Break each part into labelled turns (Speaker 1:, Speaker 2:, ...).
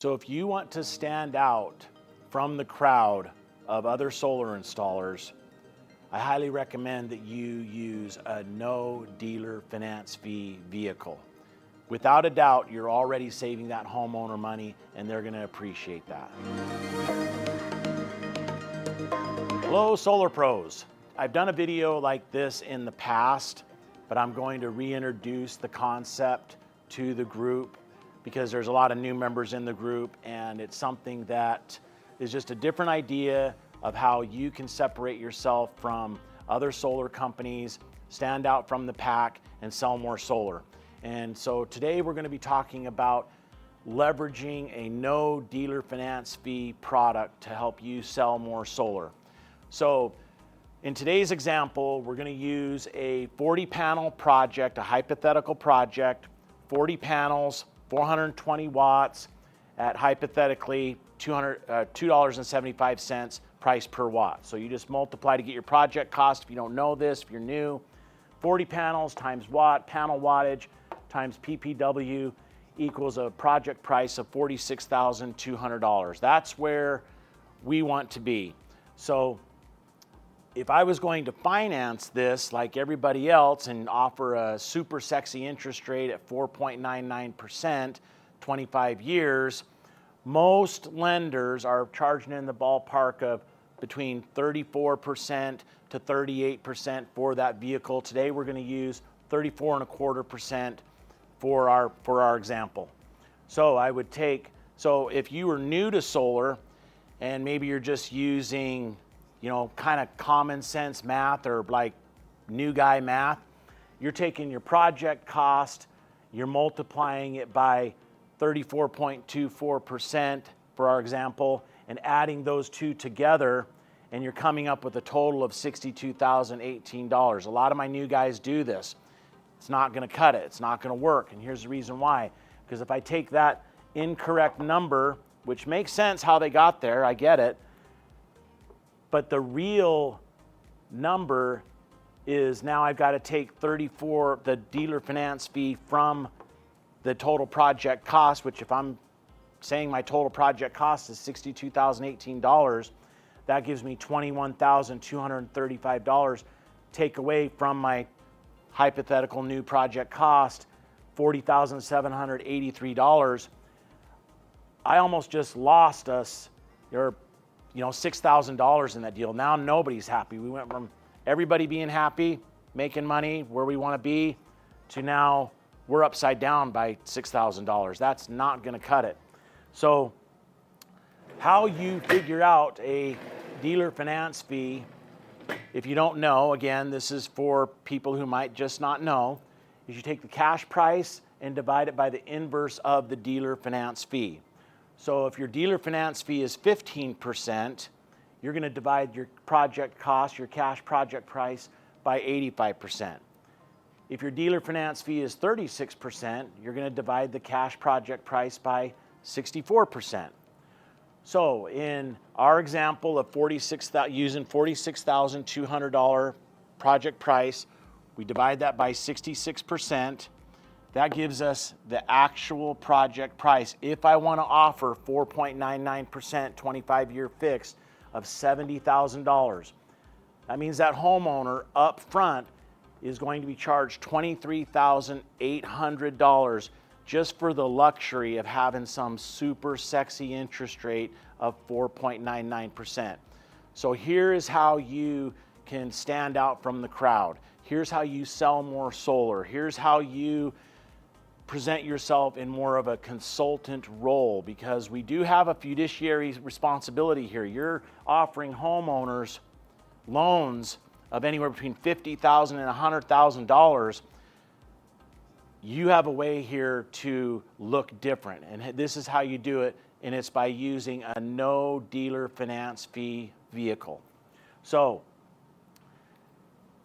Speaker 1: So if you want to stand out from the crowd of other solar installers, I highly recommend that you use a no dealer finance fee vehicle. Without a doubt, you're already saving that homeowner money and they're going to appreciate that. Hello, Solar Pros. I've done a video like this in the past, but I'm going to reintroduce the concept to the group because there's a lot of new members in the group, and it's something that is just a different idea of how you can separate yourself from other solar companies, stand out from the pack, and sell more solar. And so today we're going to be talking about leveraging a no dealer finance fee product to help you sell more solar. So in today's example, we're going to use a 40 panel project, a hypothetical project, 40 panels, 420 watts at hypothetically $2.75 price per watt. So you just multiply to get your project cost. If you don't know this, if you're new, 40 panels times watt, panel wattage times PPW equals a project price of $46,200. That's where we want to be. So if I was going to finance this like everybody else and offer a super sexy interest rate at 4.99%, 25 years, most lenders are charging in the ballpark of between 34% to 38% for that vehicle. Today we're going to use 34.25% for our example. So if you were new to solar and maybe you're just using kind of common sense math or like new guy math, you're taking your project cost, you're multiplying it by 34.24% for our example, and adding those two together, and you're coming up with a total of $62,018. A lot of my new guys do this. It's not going to cut it. It's not going to work. And here's the reason why. Because if I take that incorrect number, which makes sense how they got there, I get it, but the real number is now I've got to take the dealer finance fee from the total project cost, which if I'm saying my total project cost is $62,018, that gives me $21,235. Take away from my hypothetical new project cost, $40,783. I almost just lost us $6,000 in that deal. Now nobody's happy. We went from everybody being happy, making money where we want to be, to now we're upside down by $6,000. That's not going to cut it. So how you figure out a dealer finance fee, if you don't know, again, this is for people who might just not know, is you take the cash price and divide it by the inverse of the dealer finance fee. So if your dealer finance fee is 15%, you're going to divide your project cost, your cash project price, by 85%. If your dealer finance fee is 36%, you're going to divide the cash project price by 64%. So in our example of using $46,200 project price, we divide that by 66%. That gives us the actual project price. If I want to offer 4.99% 25-year fixed of $70,000, that means that homeowner up front is going to be charged $23,800 just for the luxury of having some super sexy interest rate of 4.99%. So here is how you can stand out from the crowd. Here's how you sell more solar. Here's how you present yourself in more of a consultant role, because we do have a fiduciary responsibility here. You're offering homeowners loans of anywhere between $50,000 and $100,000. You have a way here to look different, and this is how you do it, and it's by using a no dealer finance fee vehicle. So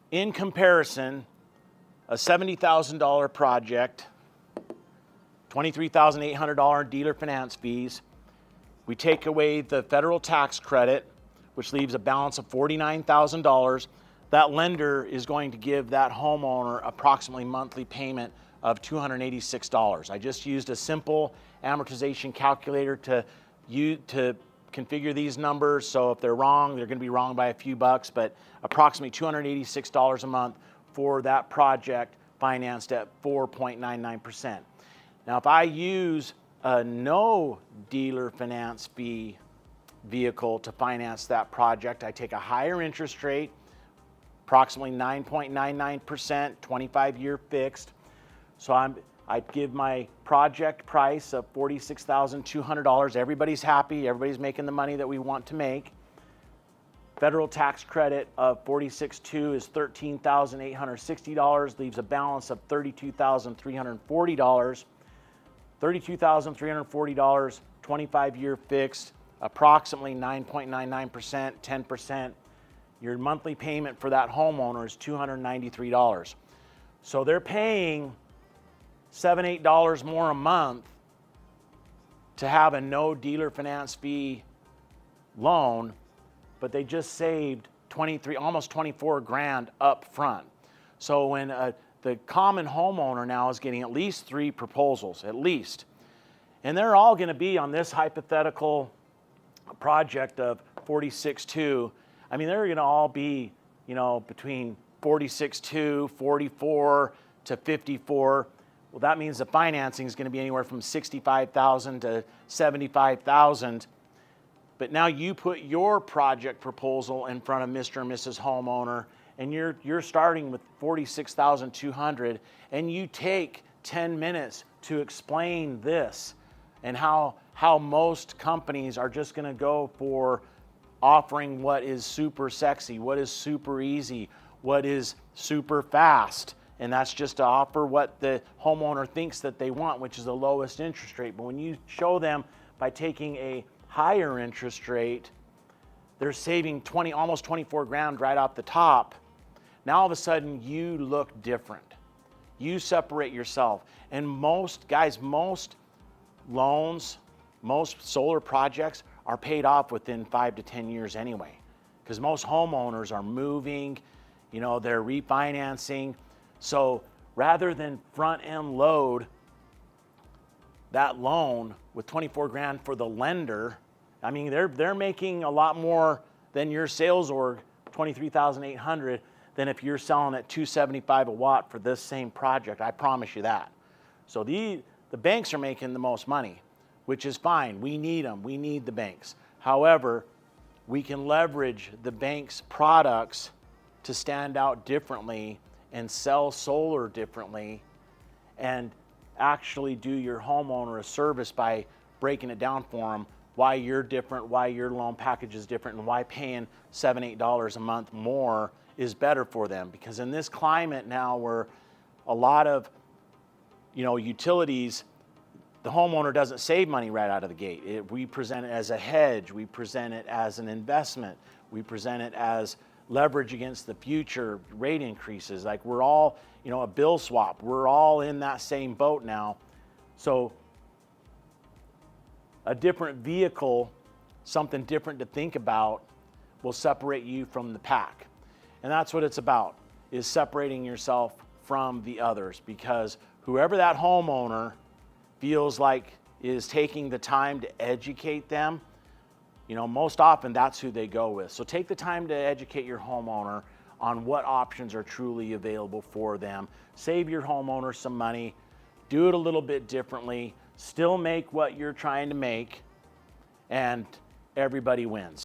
Speaker 1: in comparison, a $70,000 project, $23,800 dealer finance fees. We take away the federal tax credit, which leaves a balance of $49,000. That lender is going to give that homeowner approximately monthly payment of $286. I just used a simple amortization calculator to configure these numbers. So if they're wrong, they're going to be wrong by a few bucks, but approximately $286 a month for that project financed at 4.99%. Now, if I use a no dealer finance fee vehicle to finance that project, I take a higher interest rate, approximately 9.99%, 25-year fixed. So I give my project price of $46,200. Everybody's happy. Everybody's making the money that we want to make. Federal tax credit of $46,200 is $13,860, leaves a balance of $32,340. $32,340, 25-year fixed, approximately 9.99%, 10%. Your monthly payment for that homeowner is $293. So they're paying $7, $8 more a month to have a no dealer finance fee loan, but they just saved almost 24 grand up front. So when the common homeowner now is getting at least 3 proposals, at least, and they're all going to be on this hypothetical project of 46.2. I mean, they're going to all be, between 46.2, 44 to 54. Well, that means the financing is going to be anywhere from $65,000 to $75,000. But now you put your project proposal in front of Mr. and Mrs. Homeowner, and you're starting with $46,200, and you take 10 minutes to explain this and how most companies are just going to go for offering what is super sexy, what is super easy, what is super fast. And that's just to offer what the homeowner thinks that they want, which is the lowest interest rate. But when you show them by taking a higher interest rate, they're saving almost 24 grand right off the top. Now all of a sudden you look different. You separate yourself. And most loans, most solar projects are paid off within 5 to 10 years anyway, because most homeowners are moving, they're refinancing. So rather than front end load that loan with 24 grand for the lender, I mean, they're making a lot more than your sales org, $23,800, than if you're selling at $275 a watt for this same project. I promise you that. So the banks are making the most money, which is fine. We need them. We need the banks. However, we can leverage the bank's products to stand out differently and sell solar differently, and actually do your homeowner a service by breaking it down for them, why you're different, why your loan package is different, and why paying $7, $8 a month more is better for them. Because in this climate now where a lot of utilities, the homeowner doesn't save money right out of the gate. We present it as a hedge. We present it as an investment. We present it as leverage against the future rate increases. Like we're all, a bill swap. We're all in that same boat now. So a different vehicle, something different to think about, will separate you from the pack. And that's what it's about, is separating yourself from the others, because whoever that homeowner feels like is taking the time to educate them, most often that's who they go with. So take the time to educate your homeowner on what options are truly available for them. Save your homeowner some money, do it a little bit differently, still make what you're trying to make, and everybody wins.